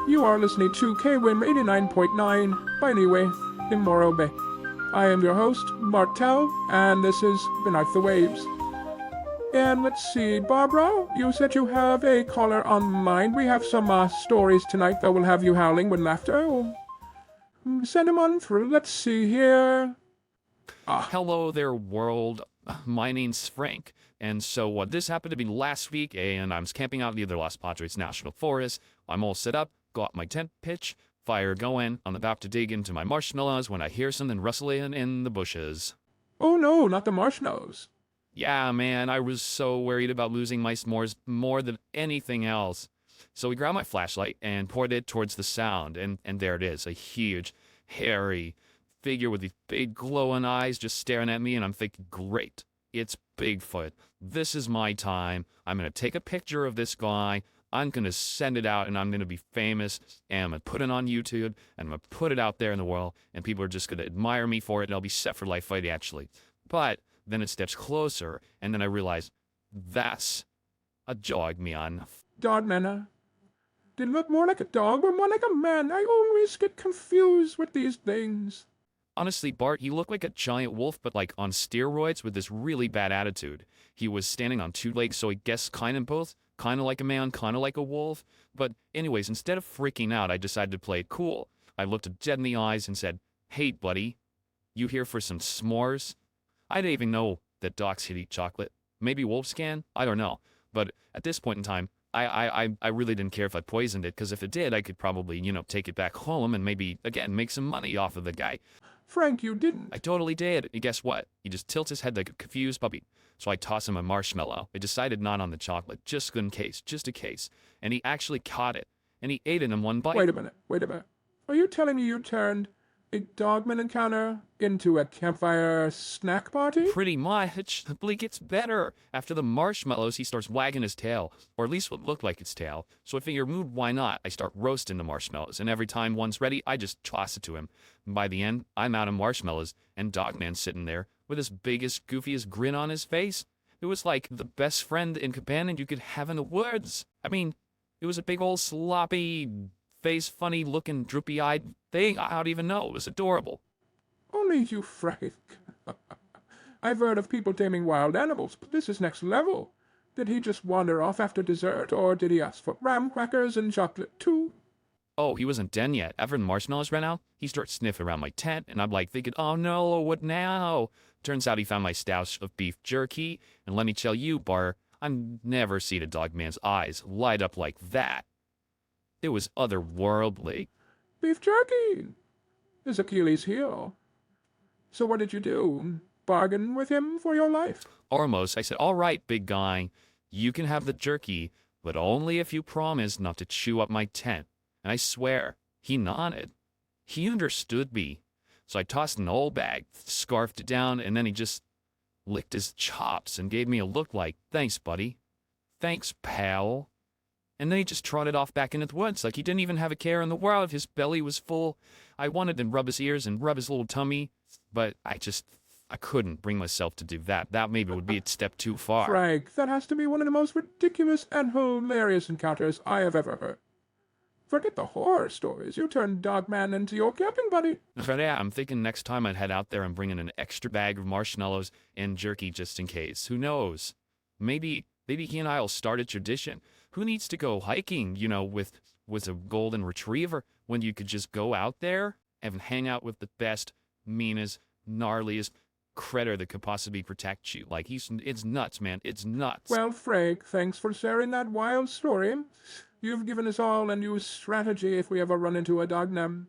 You are listening to KWIM 89.9 by Anyway in Morro Bay. I am your host, Martel, and this is Beneath the Waves. And let's see, Barbara, you said you have a caller on mind. We have some stories tonight that will have you howling with laughter. Send them on through. Let's see here. Hello there, world. My name's Frank. And so this happened to be last week, and I was camping out near the Los Padres National Forest. I'm all set up, got my tent pitch, fire going. I'm about to dig into my marshmallows when I hear something rustling in the bushes. Oh no, not the marshmallows. Yeah, man, I was so worried about losing my s'mores more than anything else. So we grabbed my flashlight and pointed it towards the sound, and there it is, a huge, hairy figure with these big glowing eyes just staring at me, and I'm thinking, great, it's Bigfoot. This is my time. I'm going to take a picture of this guy. I'm going to send it out, and I'm going to be famous, and I'm going to put it on YouTube, and I'm going to put it out there in the world, and people are just going to admire me for it, and I'll be set for life financially. But then it steps closer, and then I realize that's a dog, man. Dog man, did it look more like a dog or more like a man? I always get confused with these things. Honestly, Bart, he looked like a giant wolf, but like on steroids with this really bad attitude. He was standing on two legs, so I guess kind of both. Kind of like a man, kind of like a wolf. But anyways, instead of freaking out, I decided to play it cool. I looked him dead in the eyes and said, "Hey, buddy, you here for some s'mores?" I didn't even know that dogs could eat chocolate. Maybe wolves can? I don't know. But at this point in time, I really didn't care if I poisoned it, because if it did, I could probably, take it back home and maybe, again, make some money off of the guy. Frank, you didn't. I totally did. And guess what? He just tilts his head like a confused puppy. So I toss him a marshmallow. I decided not on the chocolate, just in case, just a case. And he actually caught it. And he ate it in one bite. Wait a minute. Are you telling me you turned a Dogman encounter into a campfire snack party? Pretty much. But it gets better. After the marshmallows, he starts wagging his tail. Or at least what looked like its tail. So I figured, why not? I start roasting the marshmallows. And every time one's ready, I just toss it to him. And by the end, I'm out of marshmallows. And Dogman's sitting there with his biggest, goofiest grin on his face. It was like the best friend and companion you could have in the woods. I mean, it was a big old sloppy face, funny looking, droopy eyed thing. I don't even know. It was adorable. Only you, Frank. I've heard of people taming wild animals, but this is next level. Did he just wander off after dessert, or did he ask for graham crackers and chocolate too? Oh, he wasn't done yet. After the marshmallows ran out, he starts sniffing around my tent, and I'm like thinking, oh no, what now? Turns out he found my stash of beef jerky, and let me tell you, Bar, I've never seen a dog man's eyes light up like that. It was otherworldly. Beef jerky is Achilles' heel. So what did you do? Bargain with him for your life? Almost. I said, all right, big guy, you can have the jerky, but only if you promise not to chew up my tent. And I swear, he nodded. He understood me. So I tossed an old bag, scarfed it down, and then he just licked his chops and gave me a look like, thanks, buddy. Thanks, pal. And then he just trotted off back into the woods like he didn't even have a care in the world. His belly was full. I wanted to rub his ears and rub his little tummy, but I couldn't bring myself to do that. That maybe would be a step too far. Frank, that has to be one of the most ridiculous and hilarious encounters I have ever heard. Forget the horror stories. You turned Dogman into your camping buddy. But yeah, I'm thinking next time I'd head out there and bring in an extra bag of marshmallows and jerky just in case. Who knows? Maybe he and I will start a tradition. Who needs to go hiking, with a golden retriever when you could just go out there and hang out with the best, meanest, gnarliest critter that could possibly protect you? Like, it's nuts, man. It's nuts. Well, Frank, thanks for sharing that wild story. You've given us all a new strategy if we ever run into a Dognum.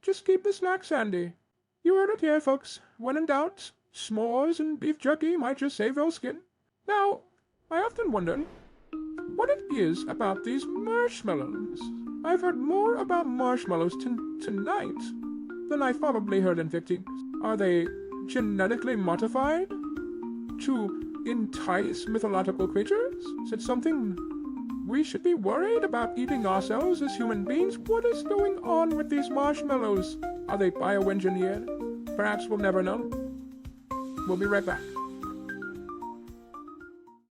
Just keep the snacks handy. You heard it here, folks. When in doubt, s'mores and beef jerky might just save your skin. Now, I often wonder what it is about these marshmallows. I've heard more about marshmallows tonight than I've probably heard in 15 years. Are they genetically modified to entice mythological creatures? Is it something we should be worried about eating ourselves as human beings? What is going on with these marshmallows? Are they bioengineered? Perhaps we'll never know. We'll be right back.